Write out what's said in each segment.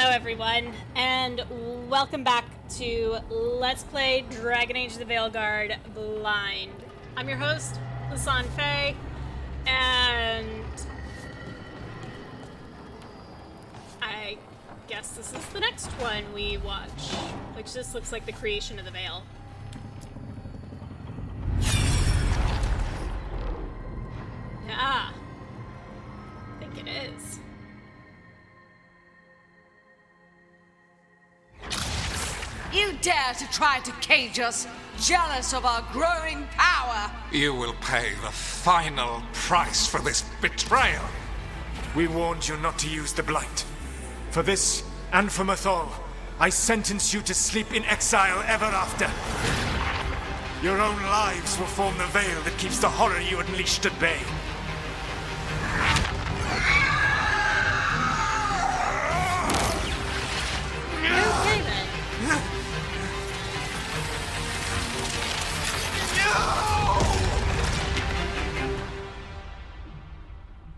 Hello everyone, and welcome back to Let's Play Dragon Age The Veilguard Blind. I'm your host, Lisanne Faye, and I guess this is the next one we watch, which just looks like the creation of the Veil. Yeah, I think it is. You dare to try to cage us, jealous of our growing power! You will pay the final price for this betrayal. We warned you not to use the Blight. For this, and for Mathol, I sentence you to sleep in exile ever after. Your own lives will form the veil that keeps the horror you unleashed at bay. Okay then.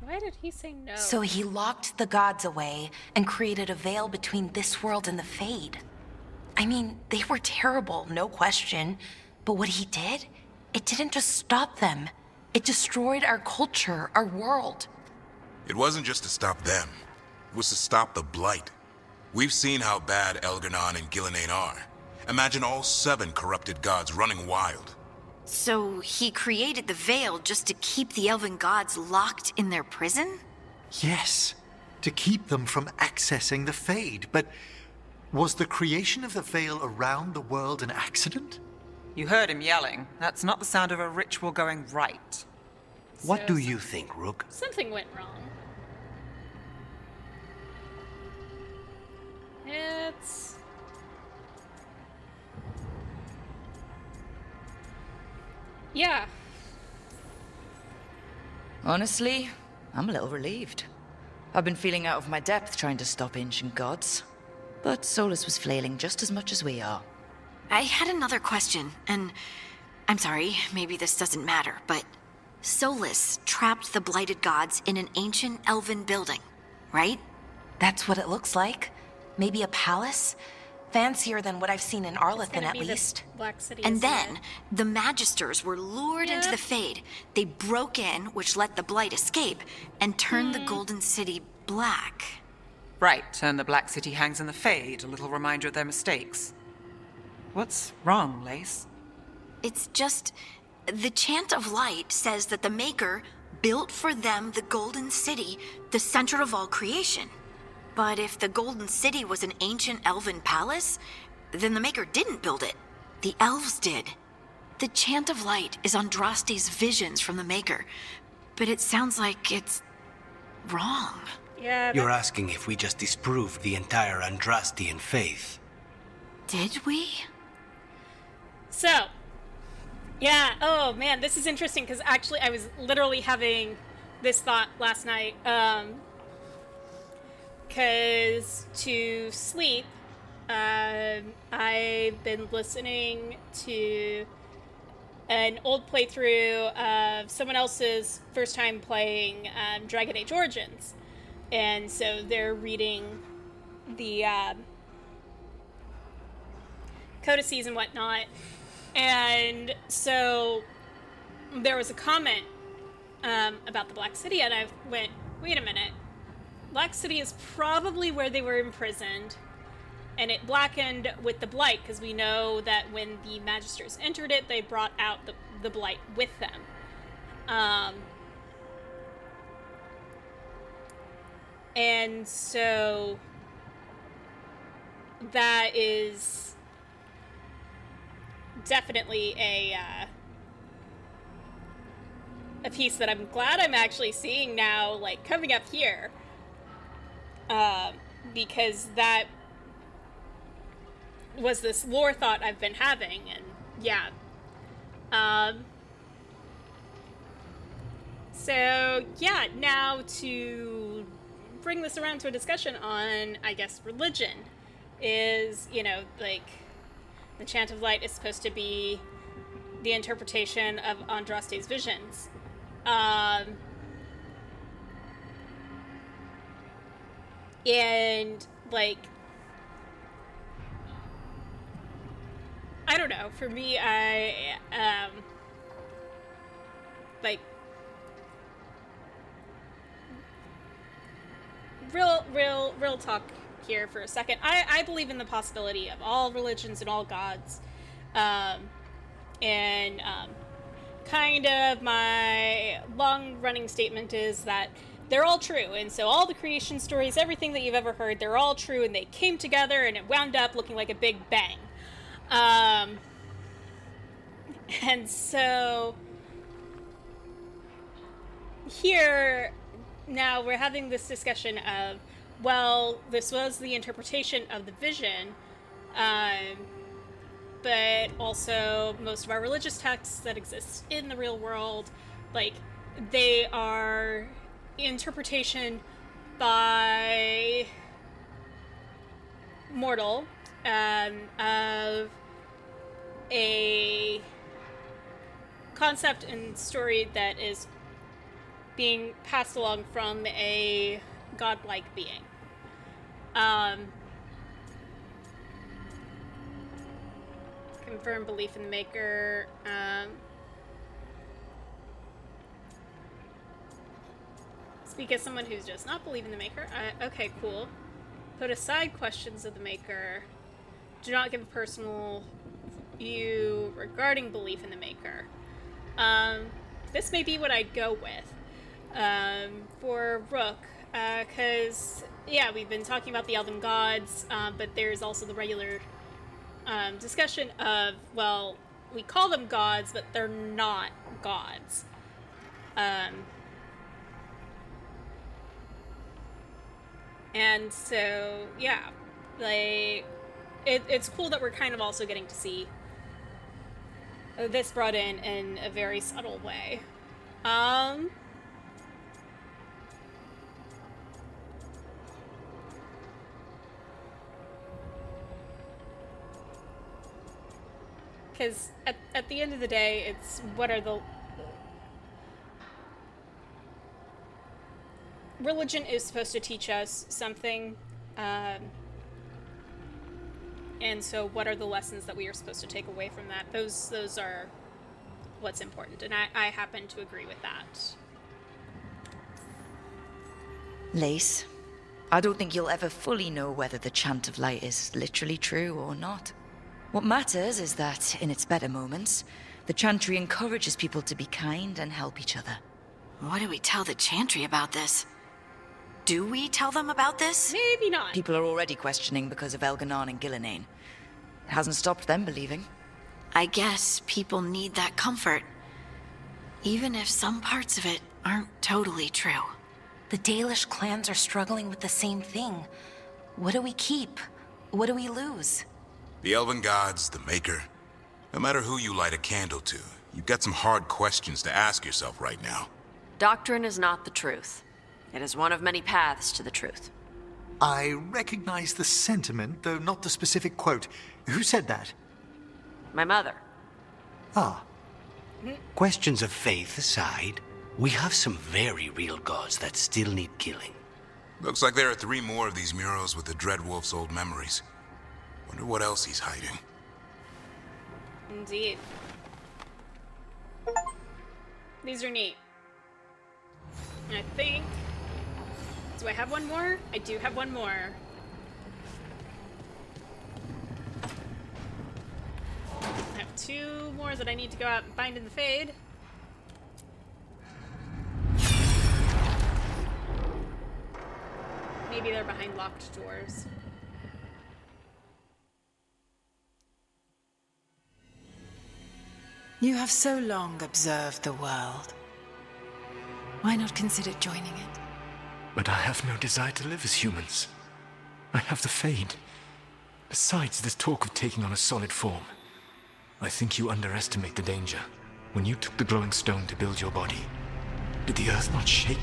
Why did he say no? So he locked the gods away and created a veil between this world and the Fade. I mean, they were terrible, no question. But what he did, it didn't just stop them. It destroyed our culture, our world. It wasn't just to stop them. It was to stop the Blight. We've seen how bad Elgar'nan and Gillenane are. Imagine all 7 corrupted gods running wild. So he created the Veil just to keep the elven gods locked in their prison? Yes, to keep them from accessing the Fade. But was the creation of the Veil around the world an accident? You heard him yelling. That's not the sound of a ritual going right. What do you think, Rook? Something went wrong. It's... yeah. Honestly, I'm a little relieved. I've been feeling out of my depth trying to stop ancient gods. But Solus was flailing just as much as we are. I had another question, and I'm sorry, maybe this doesn't matter, but Solus trapped the blighted gods in an ancient elven building, right? That's what it looks like. Maybe a palace? Fancier than what I've seen in Arlethan, gonna at be the least. Black City, And isn't then it? the Magisters were lured into the Fade. They broke in, which let the Blight escape, and turned the Golden City black. Right, and the Black City hangs in the Fade, a little reminder of their mistakes. What's wrong, Lace? It's just, the Chant of Light says that the Maker built for them the Golden City, the center of all creation. But if the Golden City was an ancient elven palace, then the Maker didn't build it. The elves did. The Chant of Light is Andraste's visions from the Maker, but it sounds like it's wrong. Yeah, You're asking if we just disproved the entire Andrastian faith. Did we? so, yeah, oh man, this is interesting because actually I was literally having this thought last night. Because to sleep, I've been listening to an old playthrough of someone else's first time playing Dragon Age Origins. And so they're reading the codices and whatnot. And so there was a comment about the Black City, and I went, wait a minute. Black City is probably where they were imprisoned, and it blackened with the Blight, because we know that when the Magisters entered it, they brought out the Blight with them. And so that is definitely a piece that I'm glad I'm actually seeing now, like, coming up here. Because that was this lore thought I've been having, and yeah. So, yeah, now to bring this around to a discussion on, I guess, religion is, you know, like, the Chant of Light is supposed to be the interpretation of Andraste's visions. And, like, I don't know. For me, like, real talk here for a second. I believe in the possibility of all religions and all gods. Kind of my long-running statement is that they're all true, and so all the creation stories, everything that you've ever heard, they're all true, and they came together, and it wound up looking like a big bang. And so here, now we're having this discussion of, well, this was the interpretation of the vision, but also most of our religious texts that exist in the real world, like, they are interpretation by mortal of a concept and story that is being passed along from a godlike being. Confirm belief in the Maker. Speak as someone who's just not believe in the Maker. Okay, cool. Put aside questions of the Maker. Do not give a personal view regarding belief in the Maker. This may be what I'd go with for Rook, because, yeah, we've been talking about the elven gods, but there's also the regular discussion of, well, we call them gods, but they're not gods. And so, yeah, like, it's cool that we're kind of also getting to see this brought in a very subtle way. Because at the end of the day, it's what are the... Religion is supposed to teach us something, and so what are the lessons that we are supposed to take away from that? Those are what's important, and I happen to agree with that. Lace, I don't think you'll ever fully know whether the Chant of Light is literally true or not. What matters is that, in its better moments, the Chantry encourages people to be kind and help each other. What do we tell the Chantry about this? Do we tell them about this? Maybe not. People are already questioning because of Elganon and Gillenane. It hasn't stopped them believing. I guess people need that comfort, even if some parts of it aren't totally true. The Dalish clans are struggling with the same thing. What do we keep? What do we lose? The elven gods, the Maker. No matter who you light a candle to, you've got some hard questions to ask yourself right now. Doctrine is not the truth. It is one of many paths to the truth. I recognize the sentiment, though not the specific quote. Who said that? My mother. Ah. Questions of faith aside, we have some very real gods that still need killing. Looks like there are 3 more of these murals with the Dreadwolf's old memories. Wonder what else he's hiding. Indeed. These are neat. I think... Do I have one more? I do have one more. I have 2 more that I need to go out and find in the Fade. Maybe they're behind locked doors. You have so long observed the world. Why not consider joining it? But I have no desire to live as humans. I have the Fade. Besides, this talk of taking on a solid form. I think you underestimate the danger. When you took the glowing stone to build your body, did the earth not shake?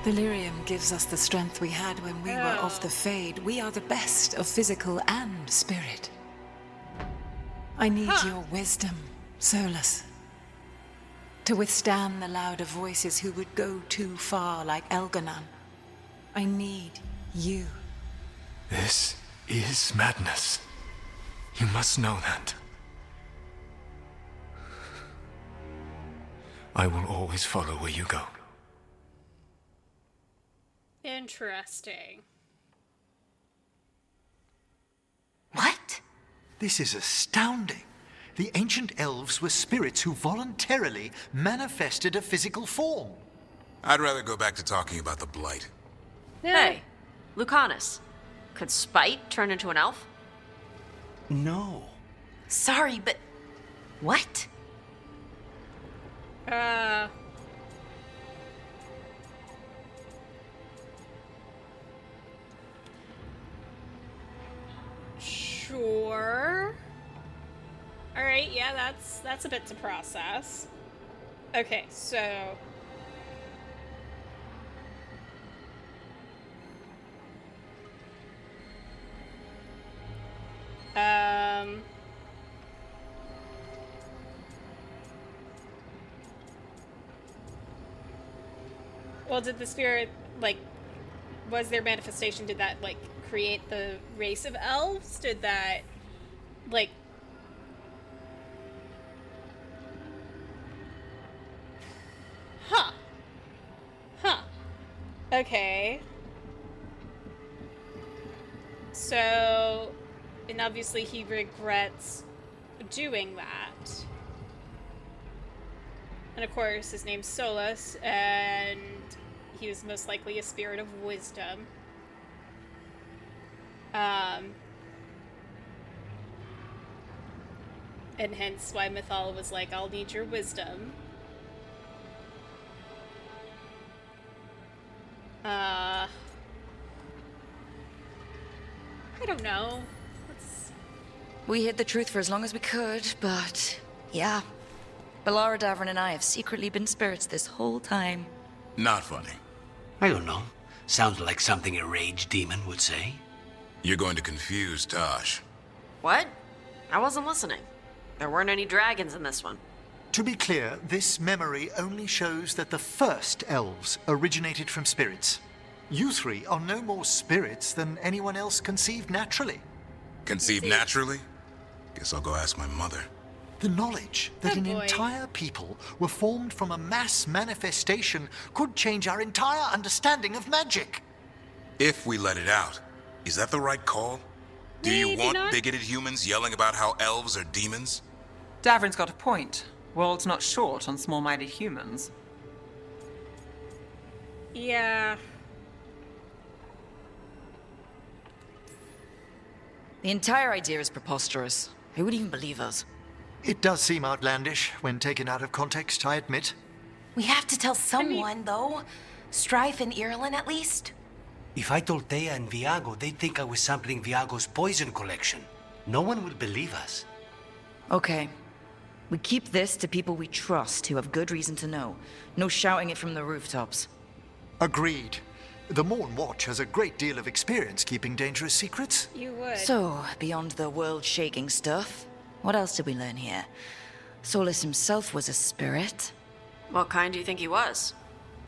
The lyrium gives us the strength we had when we were of the Fade. We are the best of physical and spirit. I need your wisdom, Solus. To withstand the louder voices who would go too far like Elganon. I need you. This is madness. You must know that. I will always follow where you go. Interesting. What? This is astounding. The ancient elves were spirits who voluntarily manifested a physical form. I'd rather go back to talking about the Blight. Hey, Lucanus. Could Spite turn into an elf? No. Sorry, but... What? Sure. Alright, yeah, that's a bit to process. Okay, so... Well, did the spirit, like, was their manifestation, did that, like, create the race of elves? Did that, like... Huh. Okay. So, and obviously he regrets doing that. And of course, his name's Solus, and he was most likely a spirit of wisdom. And hence why Mythal was like, I'll need your wisdom. I don't know. We hid the truth for as long as we could, but yeah. Balara Davrin and I have secretly been spirits this whole time. Not funny. I don't know. Sounds like something a rage demon would say. You're going to confuse Tosh. What? I wasn't listening. There weren't any dragons in this one. To be clear, this memory only shows that the first elves originated from spirits. You three are no more spirits than anyone else conceived naturally. Conceived naturally? Guess I'll go ask my mother. The knowledge that an entire people were formed from a mass manifestation could change our entire understanding of magic. If we let it out, is that the right call? Do you want bigoted humans yelling about how elves are demons? Davrin's got a point. World's not short on small-minded humans. Yeah. The entire idea is preposterous. Who would even believe us? It does seem outlandish when taken out of context, I admit. We have to tell someone, though. Strife and Irulan, at least. If I told Thea and Viago, they'd think I was sampling Viago's poison collection. No one will believe us. Okay. We keep this to people we trust who have good reason to know. No shouting it from the rooftops. Agreed. The Morn Watch has a great deal of experience keeping dangerous secrets. You would. So, beyond the world-shaking stuff, what else did we learn here? Solus himself was a spirit. What kind do you think he was?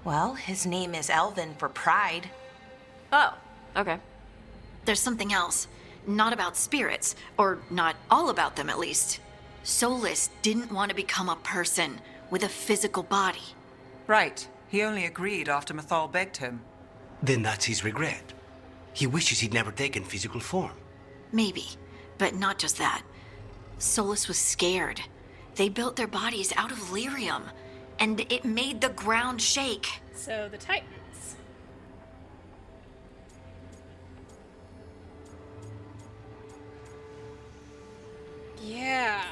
Well, his name is Elven for pride. Oh, okay. There's something else. Not about spirits, or not all about them at least. Solus didn't want to become a person with a physical body. Right. He only agreed after Mythal begged him. Then that's his regret. He wishes he'd never taken physical form. Maybe, but not just that. Solus was scared. They built their bodies out of lyrium, and it made the ground shake. So the Titans. Yeah.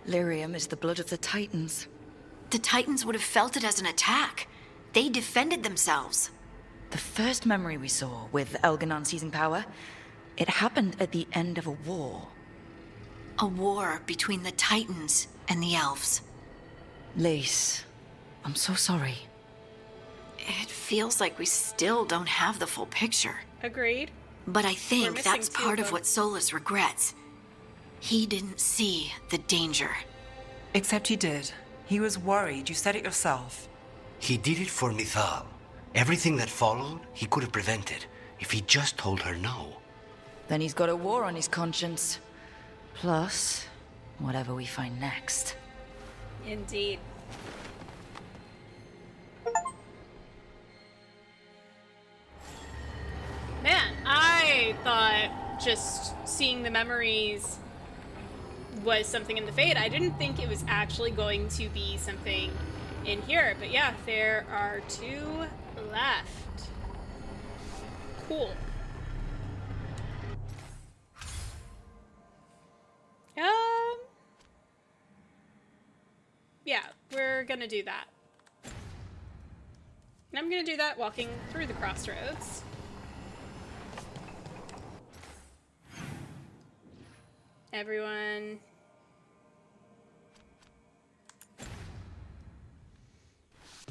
Lyrium is the blood of the Titans. The Titans would have felt it as an attack. They defended themselves. The first memory we saw, with Elganon seizing power, it happened at the end of a war. A war between the Titans and the elves. Lace, I'm so sorry. It feels like we still don't have the full picture. Agreed. But I think missing that's two part of of what Solus regrets. He didn't see the danger. Except he did. He was worried. You said it yourself. He did it for Mythal. Everything that followed, he could have prevented if he just told her no. Then he's got a war on his conscience. Plus, whatever we find next. Indeed. Man, I thought just seeing the memories was something in the Fade. I didn't think it was actually going to be something in here. But yeah, there are 2 left. Cool. Yeah, we're gonna do that. And I'm gonna do that walking through the crossroads. Everyone.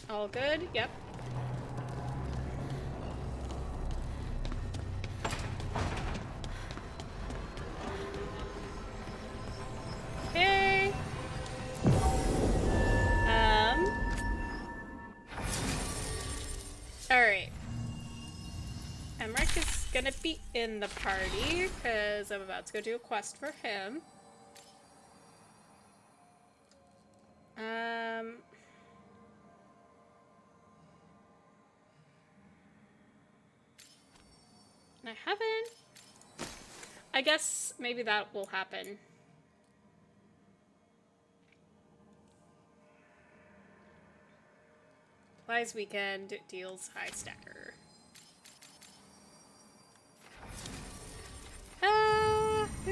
All good? Yep. Okay. Alright. Emmrich is gonna be in the party, because I'm about to go do a quest for him. I haven't. I guess maybe that will happen. Supplies weekend deals high stacker. Who?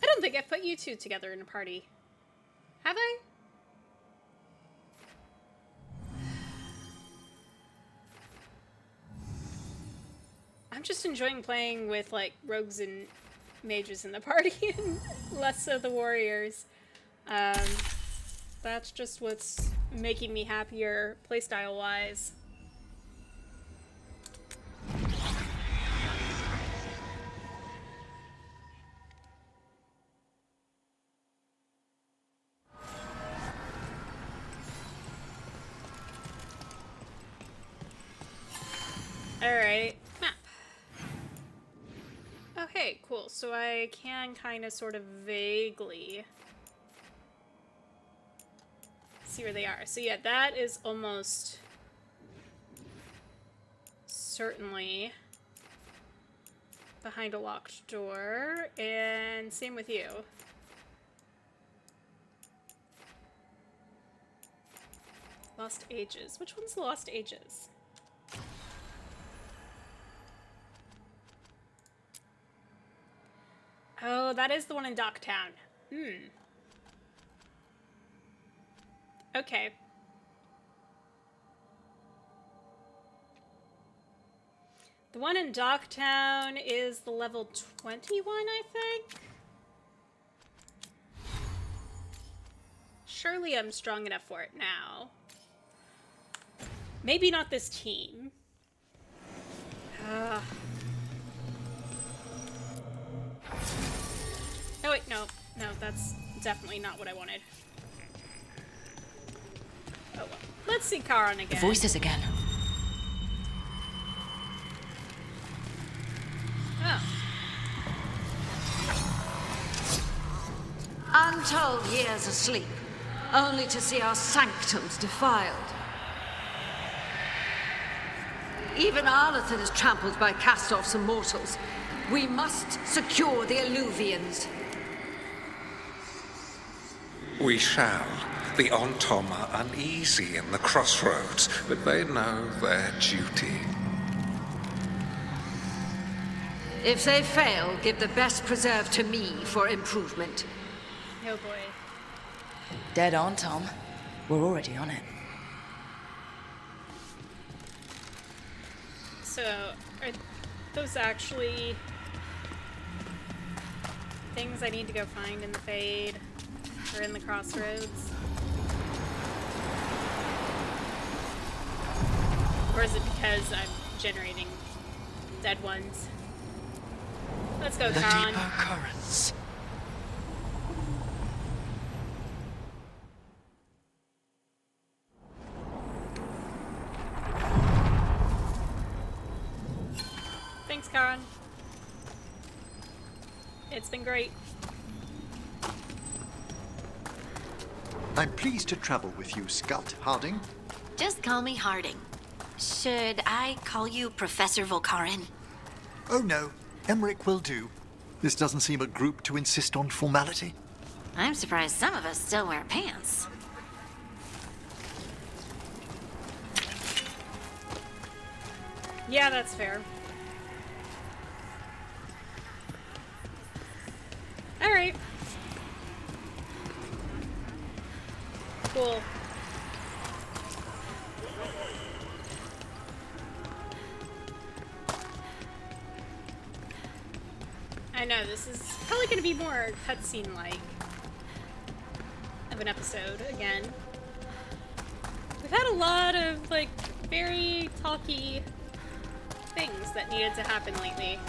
I don't think I put you 2 together in a party. Have I? I'm just enjoying playing with, like, rogues and mages in the party and less so the warriors. That's just what's making me happier playstyle-wise. Alright, map. Okay, cool. So I can kind of sort of vaguely see where they are. So yeah, that is almost certainly behind a locked door, and same with you. Lost Ages. Which one's the Lost Ages? Oh, that is the one in Docktown. Okay. The one in Docktown is the level 21, I think? Surely I'm strong enough for it now. Maybe not this team. Oh wait, no, that's definitely not what I wanted. Oh well. Let's see Karan again. The voices again. Oh. Untold years asleep, only to see our sanctums defiled. Even Arlathan is trampled by cast-offs and mortals. We must secure the Alluvians. We shall. The Ontom are uneasy in the crossroads, but they know their duty. If they fail, give the best preserve to me for improvement. Oh boy. Dead on, Tom. We're already on it. So, are those actually things I need to go find in the Fade? Or in the crossroads? Or is it because I'm generating dead ones? Let's go, The Karan. deeper currents. Karen. It's been great. I'm pleased to travel with you, Scott Harding. Just call me Harding. Should I call you Professor Volkarin? Oh no, Emmrich will do. This doesn't seem a group to insist on formality. I'm surprised some of us still wear pants. Yeah, that's fair. Alright. Cool. I know, this is probably going to be more cutscene-like of an episode again. We've had a lot of, like, very talky things that needed to happen lately.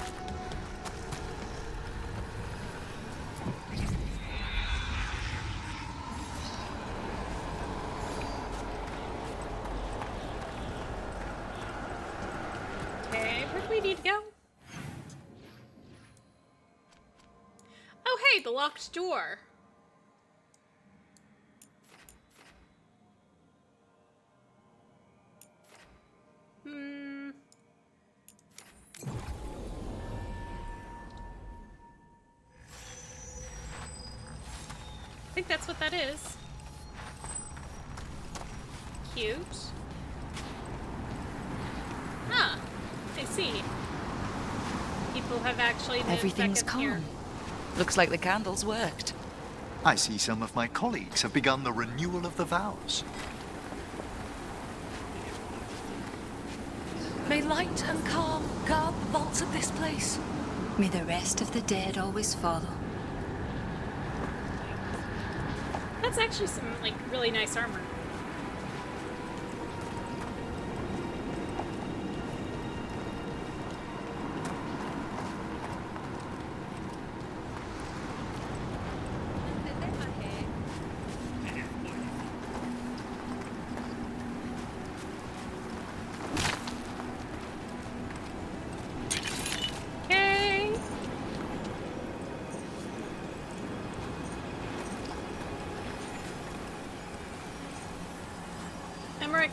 Okay, where do we need to go? Oh, hey, the locked door. I think that's what that is. Cute. Ah, I see. People have actually moved Everything's back up here. calm. Looks like the candles worked. I see some of my colleagues have begun the renewal of the vows. May light and calm guard the vaults of this place. May the rest of the dead always follow. That's actually some, like, really nice armor. Emmrich, I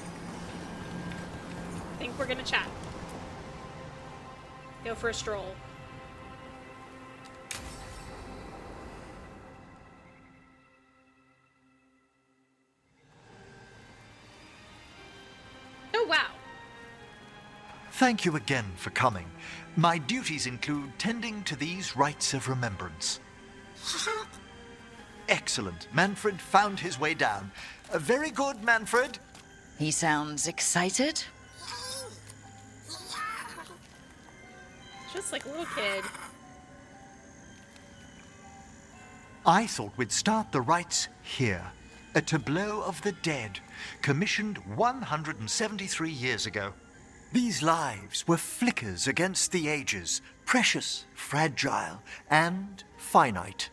think we're gonna chat. Go for a stroll. Oh, wow. Thank you again for coming. My duties include tending to these rites of remembrance. Excellent. Manfred found his way down. Very good, Manfred. He sounds excited. Just like a little kid. I thought we'd start the rites here. A tableau of the dead, commissioned 173 years ago. These lives were flickers against the ages, precious, fragile, and finite.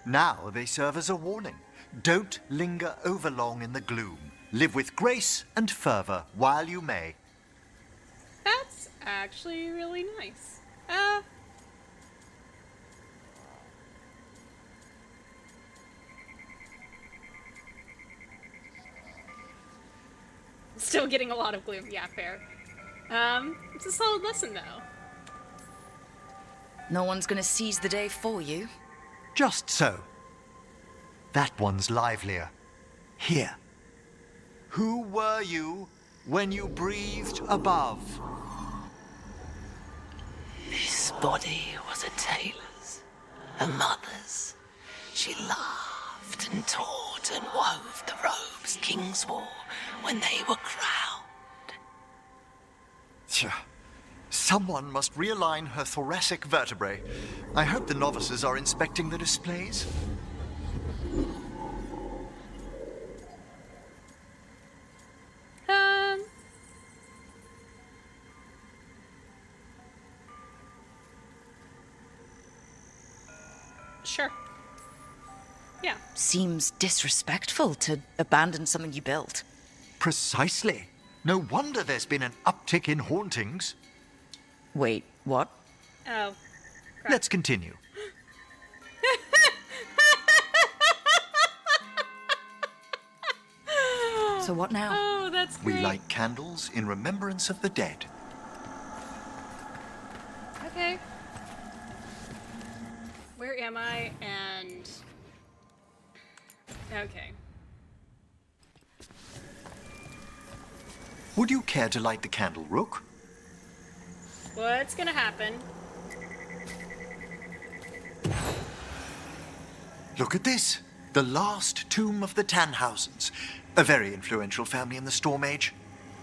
Now they serve as a warning. Don't linger overlong in the gloom. Live with grace and fervor while you may. That's actually really nice. Still getting a lot of gloom. Yeah, fair. It's a solid lesson, though. No one's gonna seize the day for you. Just so. That one's livelier. Here. Who were you when you breathed above? This body was a tailor's, a mother's. She laughed and taught and wove the robes kings wore when they were crowned. Tja. Someone must realign her thoracic vertebrae. I hope the novices are inspecting the displays. Sure. Yeah. Seems disrespectful to abandon something you built. Precisely. No wonder there's been an uptick in hauntings. Wait, what? Oh. Crap. Let's continue. So what now? Oh, that's great. We light candles in remembrance of the dead. Okay. Where am I? And... Okay. Would you care to light the candle, Rook? What's gonna happen? Look at this. The last tomb of the Tannhausens. A very influential family in the Storm Age.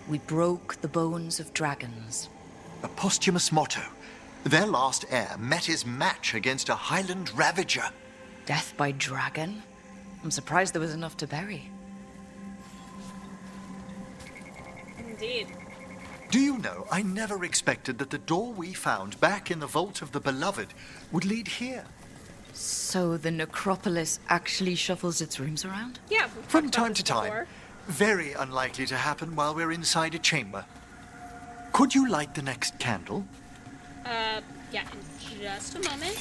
We broke the bones of dragons. A posthumous motto. Their last heir met his match against a Highland Ravager. Death by dragon? I'm surprised there was enough to bury. Indeed. Do you know, I never expected that the door we found back in the Vault of the Beloved would lead here. So the Necropolis actually shuffles its rooms around? Yeah. From time to time. Very unlikely to happen while we're inside a chamber. Could you light the next candle? Yeah, in just a moment.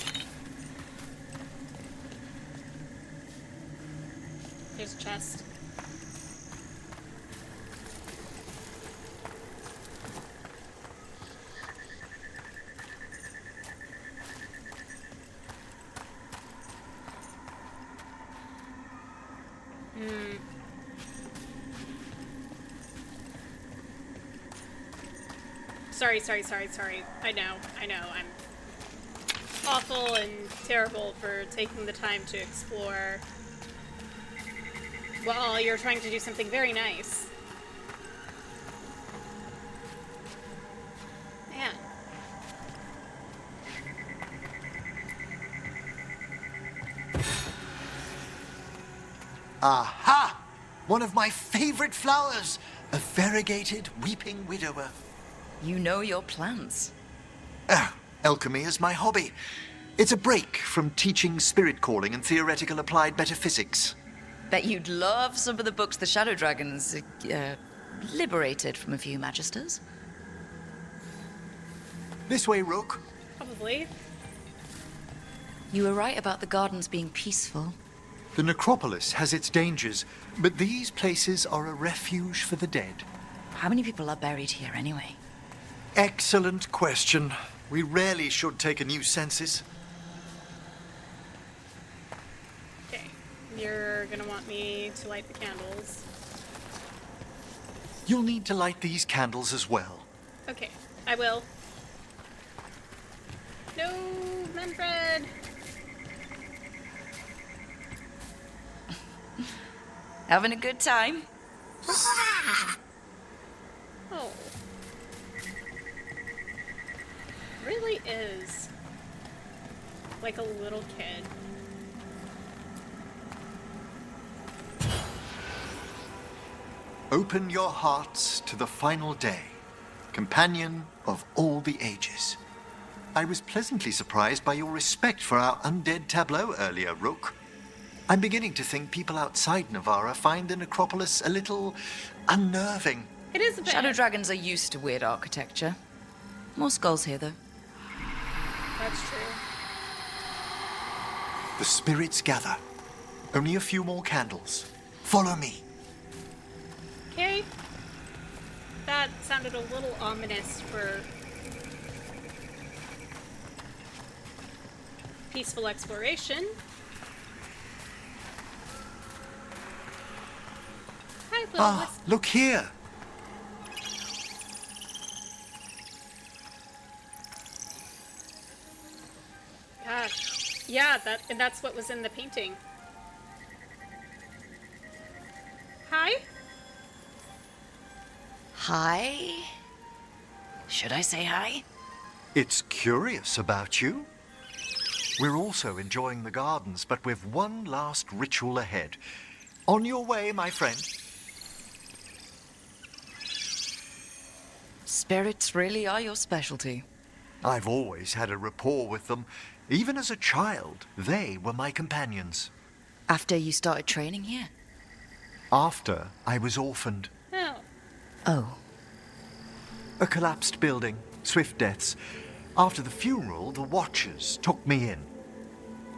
There's a chest. Sorry. I know. I'm awful and terrible for taking the time to explore while you're trying to do something very nice. Man. Aha! One of my favorite flowers! A variegated weeping widower. You know your plants. Alchemy is my hobby. It's a break from teaching spirit calling and theoretical applied metaphysics. Bet you'd love some of the books the Shadow Dragons liberated from a few magisters. This way, Rook. Probably. You were right about the gardens being peaceful. The Necropolis has its dangers, but these places are a refuge for the dead. How many people are buried here anyway? Excellent question. We rarely should take a new census. Okay. You're gonna want me to light the candles. You'll need to light these candles as well. Okay, I will. No, Manfred! Having a good time? Oh. Really is like a little kid. Open your hearts to the final day, companion of all the ages. I was pleasantly surprised by your respect for our undead tableau earlier, Rook. I'm beginning to think people outside Navarra find the Necropolis a little unnerving. It is a bit. Shadow Dragons are used to weird architecture. More skulls here, though. That's true. The spirits gather. Only a few more candles. Follow me. Okay. That sounded a little ominous for peaceful exploration. Hi, little Look here. Gosh. Yeah, that's what was in the painting. Hi? Hi? Should I say hi? It's curious about you. We're also enjoying the gardens, but with one last ritual ahead. On your way, my friend. Spirits really are your specialty. I've always had a rapport with them. Even as a child, they were my companions. After you started training here? After I was orphaned. Oh. Oh. A collapsed building, swift deaths. After the funeral, the Watchers took me in.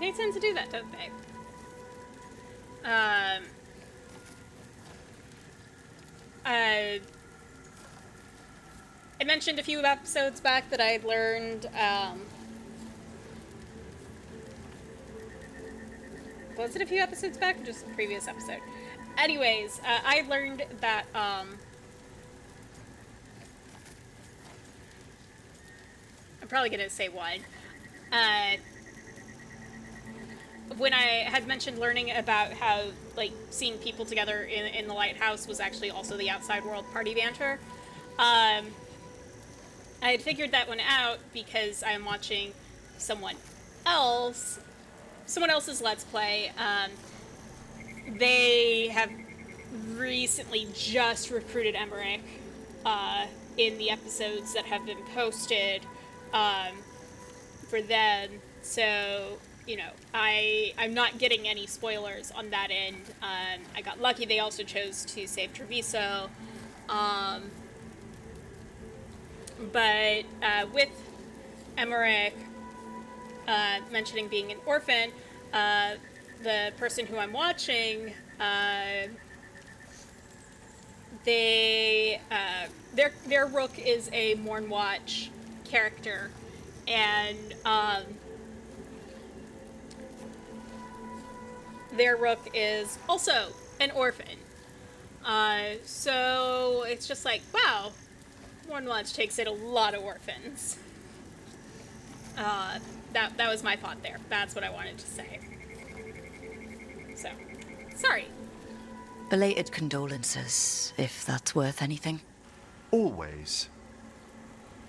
They tend to do that, don't they? I mentioned a few episodes back that I had learned, was it a few episodes back or just a previous episode? Anyways, I learned that, I'm probably gonna say one. When I had mentioned learning about how, like, seeing people together in the lighthouse was actually also the outside world party banter, I had figured that one out because I'm watching someone else's Let's Play. They have recently just recruited Emmrich in the episodes that have been posted for them. So, you know, I'm not getting any spoilers on that end. I got lucky they also chose to save Treviso. But with Emmrich mentioning being an orphan, the person who I'm watching, their Rook is a Mournwatch character, and their Rook is also an orphan. So it's just like, wow, Mournwatch takes in a lot of orphans. That was my thought there. That's what I wanted to say. So, sorry. Belated condolences, if that's worth anything. Always.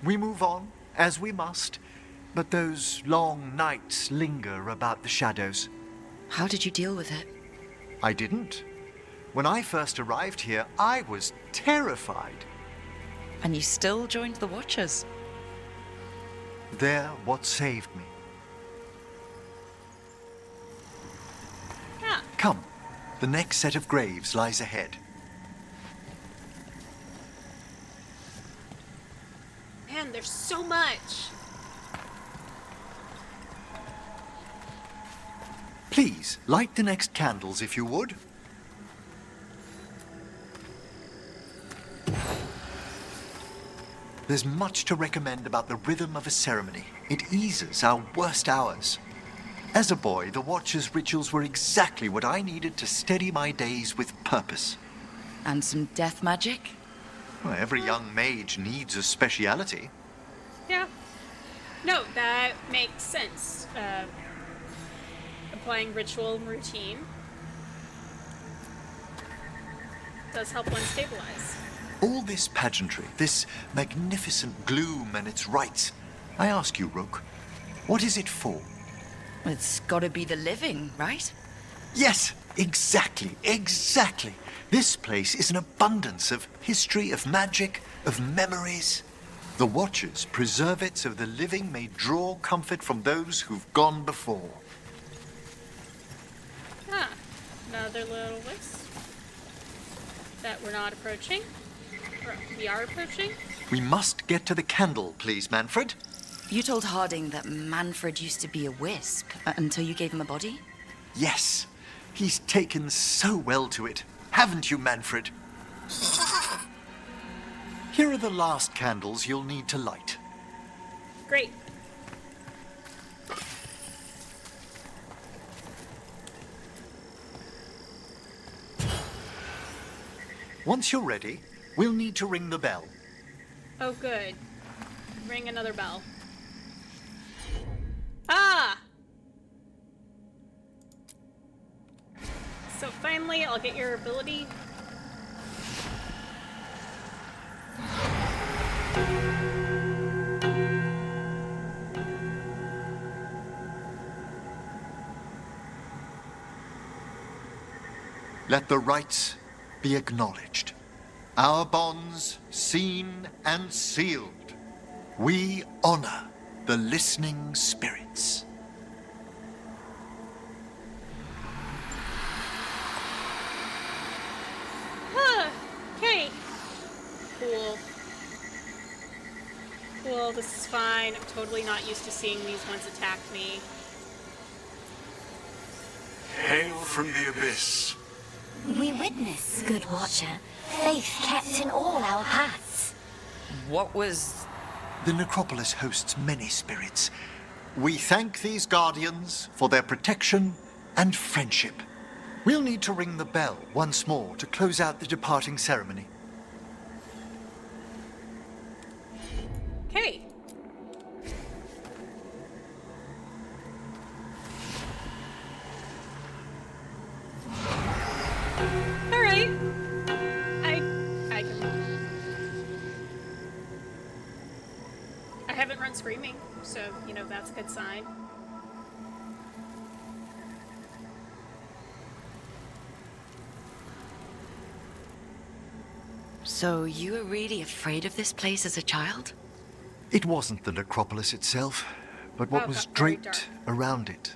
We move on, as we must, but those long nights linger about the shadows. How did you deal with it? I didn't. When I first arrived here, I was terrified. And you still joined the Watchers? They're what saved me. Yeah. Come, the next set of graves lies ahead. Man, there's so much. Please, light the next candles if you would. There's much to recommend about the rhythm of a ceremony. It eases our worst hours. As a boy, the Watcher's rituals were exactly what I needed to steady my days with purpose. And some death magic? Well, every young mage needs a speciality. Yeah. No, that makes sense. Applying ritual and routine does help one stabilize. All this pageantry, this magnificent gloom and its rites. I ask you, Rook, what is it for? It's gotta be the living, right? Yes, exactly. This place is an abundance of history, of magic, of memories. The Watchers preserve it so the living may draw comfort from those who've gone before. Ah, another little wisp that we're not approaching. Or we are approaching. We must get to the candle, please, Manfred. You told Harding that Manfred used to be a wisp until you gave him a body? Yes, he's taken so well to it. Haven't you, Manfred? Here are the last candles you'll need to light. Great. Once you're ready, we'll need to ring the bell. Oh, good. Ring another bell. Ah! So finally, I'll get your ability. Let the rites be acknowledged. Our bonds seen and sealed. We honor the listening spirits. Okay. Cool. this is fine. I'm totally not used to seeing these ones attack me. Hail from the abyss. We witness, good watcher, faith kept in all our paths. What was... The Necropolis hosts many spirits. We thank these guardians for their protection and friendship. We'll need to ring the bell once more to close out the departing ceremony. Okay. All right. I can. I haven't run screaming, so that's a good sign. So you were really afraid of this place as a child? It wasn't the Necropolis itself, but what was draped around it.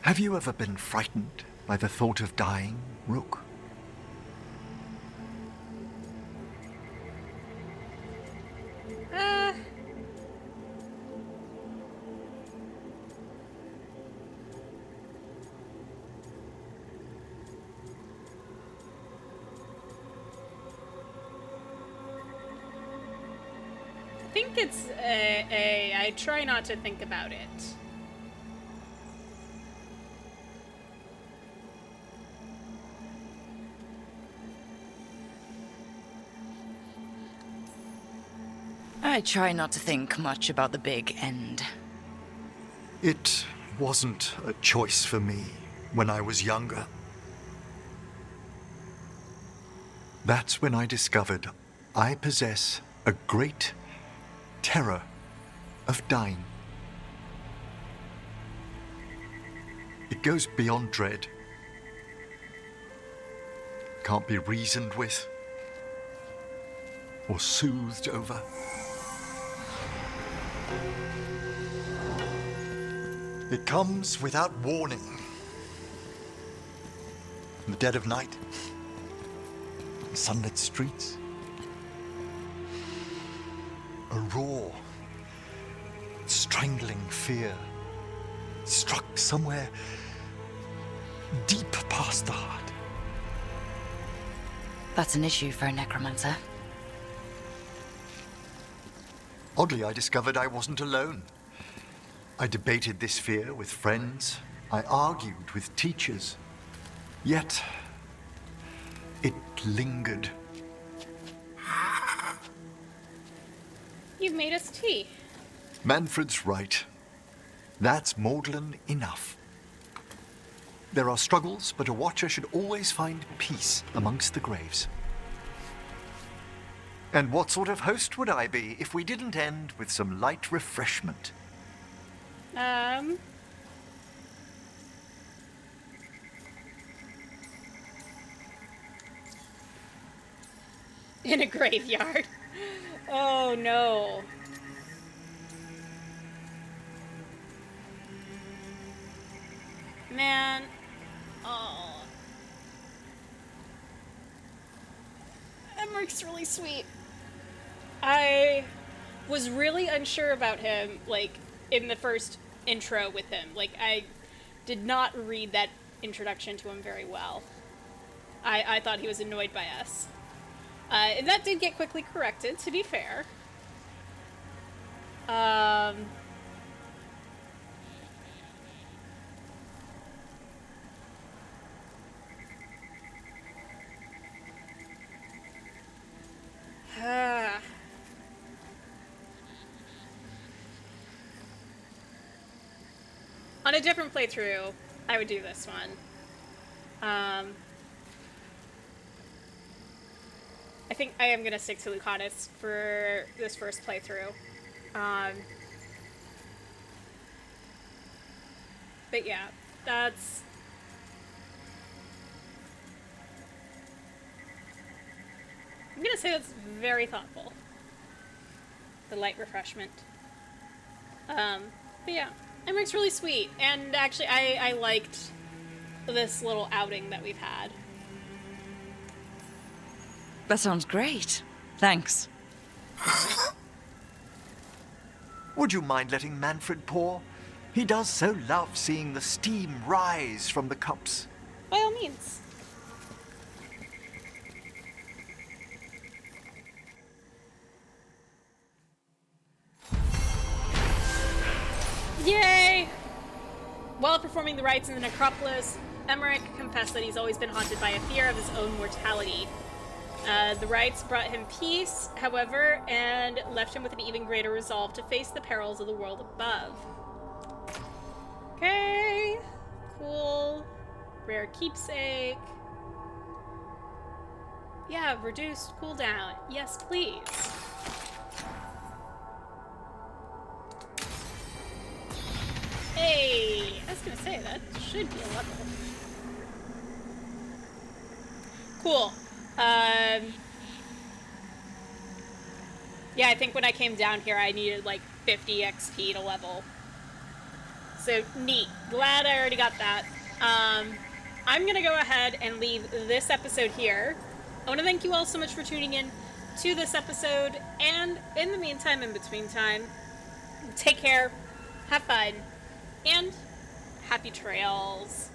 Have you ever been frightened by the thought of dying, Rook? I think it's I try not to think about it. I try not to think much about the big end. It wasn't a choice for me when I was younger. That's when I discovered I possess a great terror of dying. It goes beyond dread. Can't be reasoned with or soothed over. It comes without warning. In the dead of night, in sunlit streets, a raw, strangling fear struck somewhere deep past the heart. That's an issue for a necromancer. Oddly, I discovered I wasn't alone. I debated this fear with friends. I argued with teachers. Yet, it lingered. You've made us tea. Manfred's right. That's maudlin enough. There are struggles, but a watcher should always find peace amongst the graves. And what sort of host would I be if we didn't end with some light refreshment? In a graveyard. Oh no. Man. Oh. Emmrich's really sweet. I was really unsure about him, like, in the first intro with him. Like, I did not read that introduction to him very well. I thought he was annoyed by us. And that did get quickly corrected, to be fair. On a different playthrough, I would do this one. I think I am going to stick to Lucatus for this first playthrough. But yeah, that's... I'm going to say that's very thoughtful. The light refreshment. But yeah, Emmrich's really sweet. And actually, I liked this little outing that we've had. That sounds great. Thanks. Would you mind letting Manfred pour? He does so love seeing the steam rise from the cups. By all means. Yay! While performing the rites in the Necropolis, Emmrich confessed that he's always been haunted by a fear of his own mortality. The rites brought him peace, however, and left him with an even greater resolve to face the perils of the world above. Okay, cool. Rare keepsake. Yeah, reduced cooldown. Yes, please. Hey, I was gonna say, that should be a level. Cool. Yeah, I think when I came down here, I needed like 50 XP to level. So, neat. Glad I already got that. I'm gonna go ahead and leave this episode here. I want to thank you all so much for tuning in to this episode, and in the meantime, in between time, take care, have fun, and happy trails.